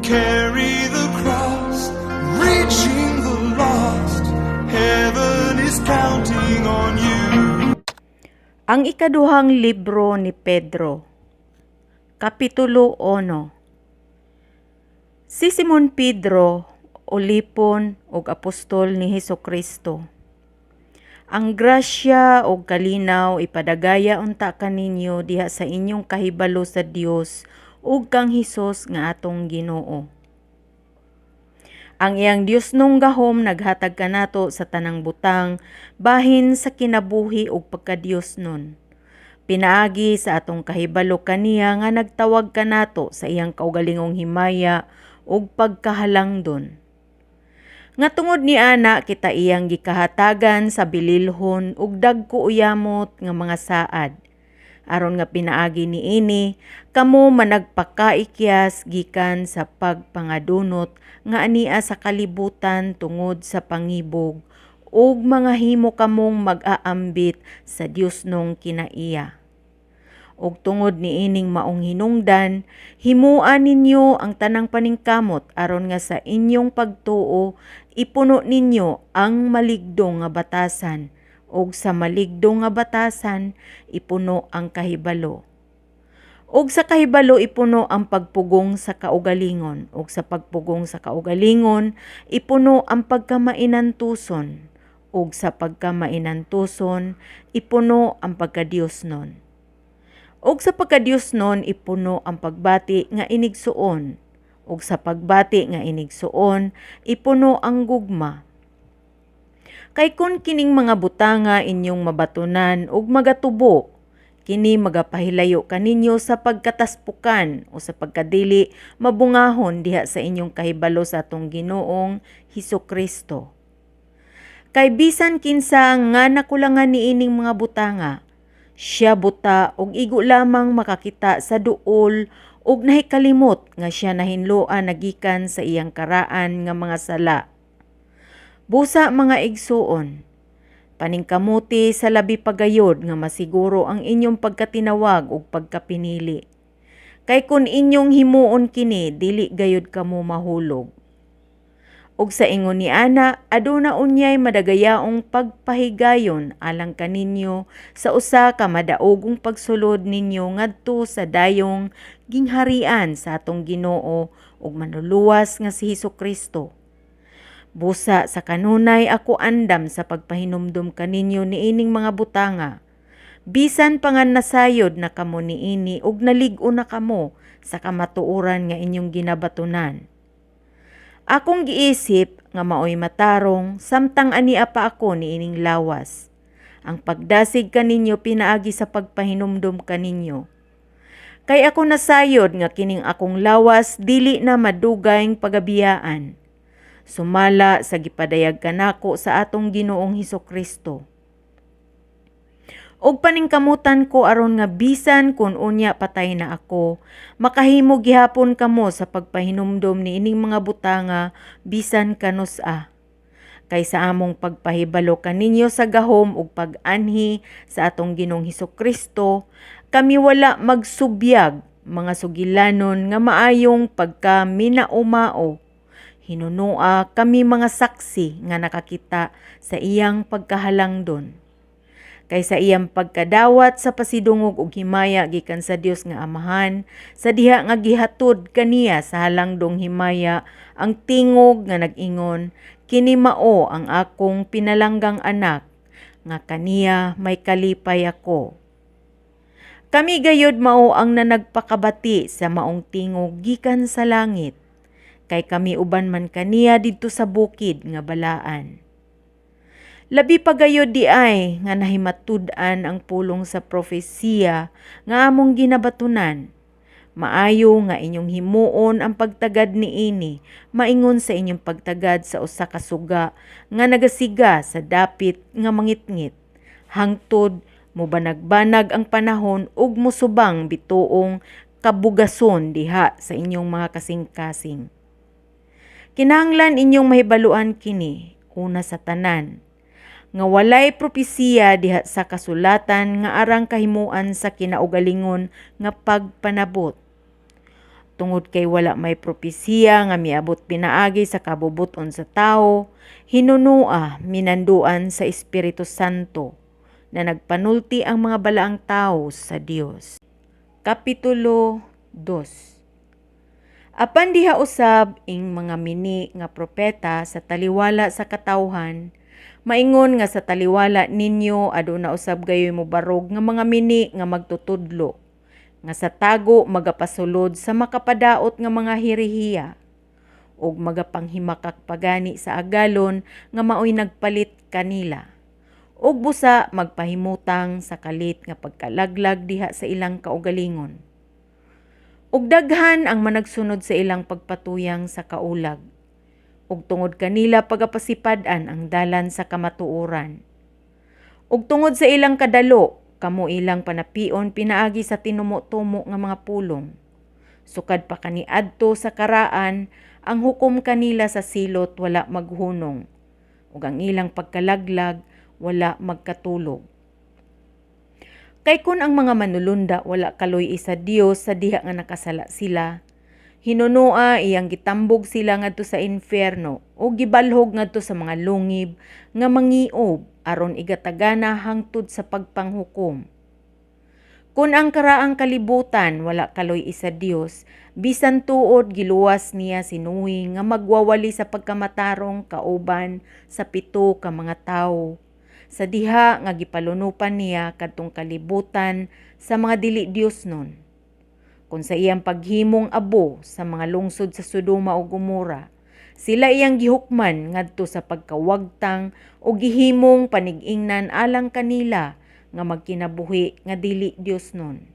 carry the cross, reaching the lost. Heaven is counting on you. Ang ikaduhang libro ni Pedro, Kapitulo 1. Si Simon Pedro, ulipon ug apostol ni Hesukristo. Ang grasya ug kalinaw ipadagaya unta kaninyo diha sa inyong kahibalo sa Dios ug kang Hesus nga atong Ginoo. Ang iyang Dios nung gahom naghatag kanato sa tanang butang bahin sa kinabuhi ug pagka-Dios nun. Pinaagi sa atong kahibalo kaniya nga nagtawag kanato sa iyang kaugalingong himaya ug pagkahalangdon. Nga tungod ni ana kita iyang gikahatagan sa bililhon ug dagko uyamot nga mga saad. Aron nga pinaagi niini, kamo managpakaikyas gikan sa pagpangadunot nga ania sa kalibutan tungod sa pangibog ug mga himo kamong mag-aambit sa Dios nung kinaiya. Ug tungod niining maong hinungdan, himuan ninyo ang tanang paningkamot aron nga sa inyong pagtuo ipuno ninyo ang maligdong nga batasan ug sa maligdong nga batasan ipuno ang kahibalo. Ug sa kahibalo ipuno ang pagpugong sa kaugalingon ug sa pagpugong sa kaugalingon ipuno ang pagkamainantuson ug sa pagkamainantuson ipuno ang pagkadiosnon. Ug sa pagkadiosnon ipuno ang pagbati nga inigsuon ug sa pagbati nga inigsuon ipuno ang gugma. Kay kun kining mga butanga inyong mabatunan ug magatubo, kini magapahilayo kaninyo sa pagkataspukan o sa pagkadili mabungahon diha sa inyong kahibalo sa atong Ginoong Hesukristo. Kay bisan kinsa nga nakulangan niining mga butanga, siya buta ug igo lamang makakita sa duol ug nahikalimot nga siya nahinloan nagikan sa iyang karaan nga mga sala. Busa mga igsuon, paningkamuti sa labi pagayod nga masiguro ang inyong pagkatinawag ug pagkapinili. Kay kun inyong himuon kini, dili gayud kamo mahulog. Ug sa ingon ni ana, aduna unyay madagayaong pagpahigayon alang kaninyo sa usa ka madaogong pagsulod ninyo ngadto sa dayong gingharian sa atong Ginoo ug manluluwas nga si Hesukristo. Busa sa kanunay ako andam sa pagpahinumdum kaninyo niining mga butanga. Bisan pangan nasayod na kamo niini ug nalig-o na kamo sa kamatuoran nga inyong ginabatunan. Akong giisip nga maoy matarong samtang ania pa ako niining lawas. Ang pagdasig kaninyo pinaagi sa pagpahinumdum kaninyo. Kay ako nasayod nga kining akong lawas dili na madugayng pagabiyaan. Sumala sa gipadayag kanako sa atong Ginoong Hesukristo. Og paningkamutan ko aron nga bisan kun unya patay na ako, makahimo gihapon kamo sa pagpahinumdom niining mga butanga bisan kanusa. Kay sa among pagpahibalo kaninyo sa gahom ug pag-anhi sa atong Ginoong Hesukristo, kami wala magsubyag mga sugilanon nga maayong pagka minaumao. Hinunua kami mga saksi nga nakakita sa iyang pagkahalangdon. Kay sa iyang pagkadawat sa pasidungog ug himaya gikan sa Dios nga Amahan, sa diha nga gihatod kaniya sa halangdong himaya ang tingog nga nag-ingon, kini mao ang akong pinalanggang anak, nga kaniya may kalipay ako. Kami gayud mao ang nanagpakabati sa maong tingog gikan sa langit. Kay kami uban man kaniya didto sa bukid nga balaan. Labi pagayod di ay nga nahimatud-an ang pulong sa propesiya nga among ginabatunan. Maayo nga inyong himuon ang pagtagad niini, maingon sa inyong pagtagad sa usa ka suga nga nagasiga sa dapit nga mangitngit. Hangtod mobanag-banag ang panahon ug musubang bituong kabugason diha sa inyong mga kasing-kasing. Kinahanglan inyong mahibaluan kini, una sa tanan, nga walay propesiya diha sa kasulatan nga arang kahimuan sa kinaugalingon nga pagpanabot. Tungod kay wala may propesiya nga miabot pinaagi sa kabubuton sa tao, hinunua minanduan sa Espiritu Santo na nagpanulti ang mga balaang tao sa Dios. Kapitulo 2. Apan diha usab ing mga mini nga propeta sa taliwala sa katawhan, maingon nga sa taliwala ninyo aduna usab gayoy mobarog nga mga mini nga magtutudlo, nga sa tago magapasulod sa makapadaot nga mga hirihiya, ug magapanghimakak pagani sa agalon nga maoy nagpalit kanila, ug busa magpahimutang sa kalit nga pagkalaglag diha sa ilang kaugalingon. Ug daghan ang managsunod sa ilang pagpatuyang sa kaulag, ug tungod kanila pagapasipad-an ang dalan sa kamatuoran. Ug tungod sa ilang kadalo, kamo ilang panapion pinaagi sa tinumo-tumo nga mga pulong. Sukad pa kaniadto sa karaan, ang hukom kanila sa silot wala maghunong, ug ang ilang pagkalaglag wala magkatulog. Kay kun ang mga manulunda wala kaloy sa Dios sa diha nga nakasala sila, hinunua iyang gitambog sila ngadto sa infierno o gibalhog ngadto sa mga lungib nga mangiob aron igatagana hangtod sa pagpanghukom. Kung ang karaang kalibutan wala kaloy isa Dios, bisan tuod giluwas niya sinuhi nga magwawali sa pagkamatarong kauban sa 7 ka mga tawo. Sa diha nga gipalunupan niya kadtong kalibutan sa mga dili Dios nun. Kung sa iyang paghimong abo sa mga lungsod sa Sodoma o Gomora, sila iyang gihukman ngadto sa pagkawagtang o gihimong panig-ingnan alang kanila nga magkinabuhi nga dili Dios nun.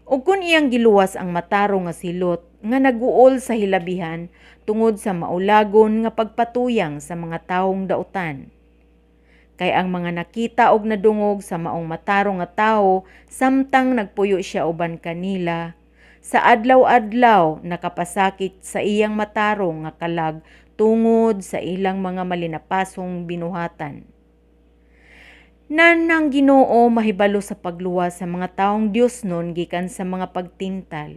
Ug kun iyang giluwas ang matarong nga silot nga naguol sa hilabihan tungod sa maulagon nga pagpatuyang sa mga tawong dautan. Kay ang mga nakita og nadungog sa maong matarong nga tawo samtang nagpuyo siya uban kanila, sa adlaw-adlaw nakapasakit sa iyang matarong nga kalag tungod sa ilang mga malinapasong binuhatan. Nanang Ginoo mahibalo sa pagluwas sa mga taong Dios nun gikan sa mga pagtintal,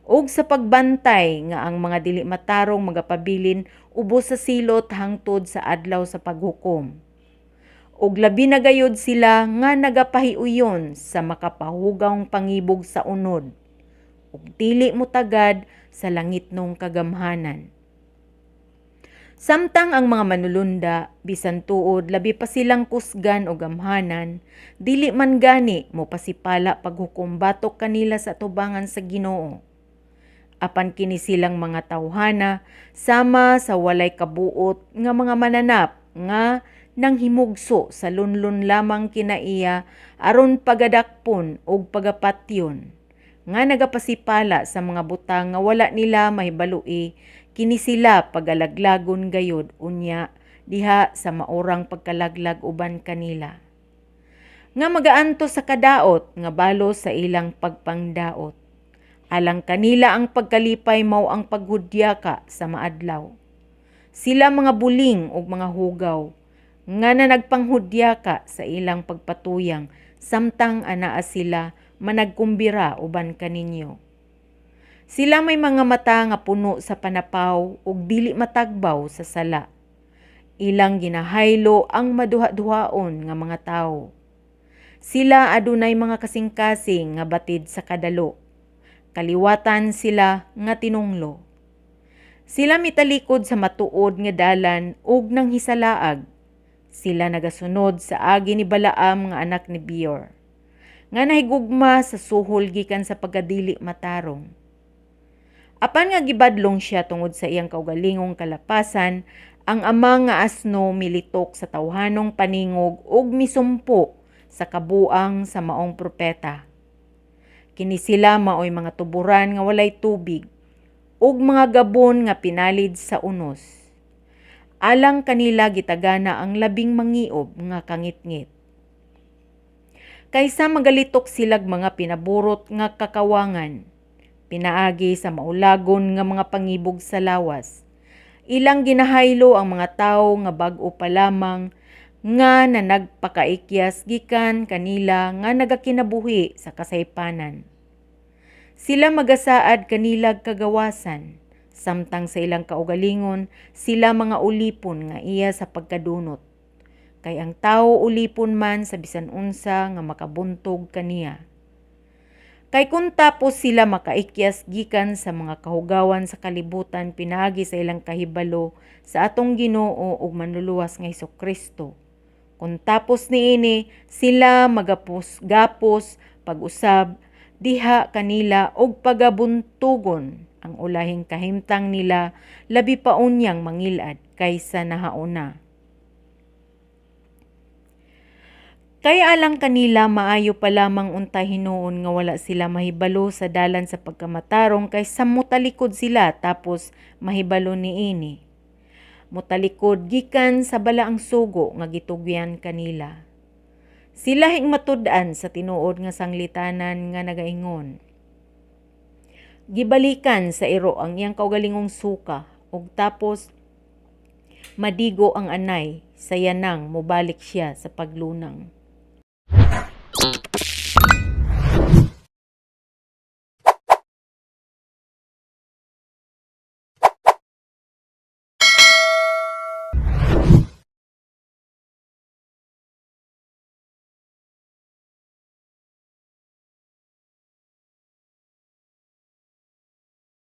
ug sa pagbantay nga ang mga dili matarong magapabilin ubos sa silot hangtod sa adlaw sa paghukom. Ug labi na gayud sila nga nagapahiuyon sa makapahugawng pangibog sa unod, ug dili motagad sa langitnong kagamhanan. Samtang ang mga manulunda, bisan tuod labi pa silang kusgan o gamhanan, dili man gani mo pasipala paghukom batok kanila sa tubangan sa Ginoo. Apan kini silang mga tawhana sama sa walay kabuot nga mga mananap nga nang himugso sa lunlun lamang kinaiya aron pagadakpon og pagapatyon, nga nagapasipala sa mga butang nga wala nila mahibalui, kini sila pagalaglagon gayud unya diha sa maorang pagkalaglag uban kanila. Nga magaanto sa kadaot nga balo sa ilang pagpangdaot. Alang kanila ang pagkalipay mao ang paghudyaka sa maadlaw. Sila mga buling ug mga hugaw, nga na nagpanghudyaka sa ilang pagpatuyang samtang anaa sila managkumbira uban kaninyo. Sila may mga mata nga puno sa panapaw ug dili matagbaw sa sala. Ilang ginahaylo ang maduha-duhaon nga mga tawo. Sila adunay mga kasing-kasing nga batid sa kadalo. Kaliwatan sila nga tinunglo. Sila mitalikod sa matuod nga dalan ug nang hisalaag. Sila nagasunod sa agi ni Balaam nga anak ni Beor, nga nahigugma sa suhol gikan sa pagkadili matarong. Apan nga gibadlong siya tungod sa iyang kaugalingong kalapasan, ang ama nga asno militok sa tawhanong paningog ug misumpo sa kabuang sa maong propeta. Kini sila maoy mga tuburan nga walay tubig ug mga gabon nga pinalid sa unos. Alang kanila gitagana ang labing mangiob nga kangitngit. Kaysa magalitok silag mga pinaburot nga kakawangan, pinaagi sa maulagon nga mga pangibog sa lawas. Ilang ginahaylo ang mga tawo nga bag-o pa lamang nga na nagpakaikyas gikan kanila nga nagakinabuhi sa kasaypanan. Sila magasaad kanilag kagawasan, samtang sa ilang kaugalingon sila mga ulipon nga iya sa pagkadunot. Kay ang tao ulipon man sa bisan unsa nga makabuntog kaniya. Kay kung tapos sila makaikyas gikan sa mga kahugawan sa kalibutan pinagi sa ilang kahibalo sa atong Ginoo ug manluluwas nga Hesukristo. Kung tapos niini sila magapos-gapos pag-usab diha kanila og pagabuntugon ang ulahing kahimtang nila labi pa unyang mangilad kaysa nahauna. Kaya alang kanila maayo pa lamang untay hinuon nga wala sila mahibalo sa dalan sa pagkamatarong kaysa mutalikod sila tapos mahibalo niini. Mutalikod gikan sa balaang sugo nga gitugyan kanila. Sila hingmatud-an sa tinuod nga sanglitanan nga nagaingon. Gibalikan sa iro ang iyang kaugalingong suka ug tapos madigo ang anay sa yanang mobalik siya sa paglunang.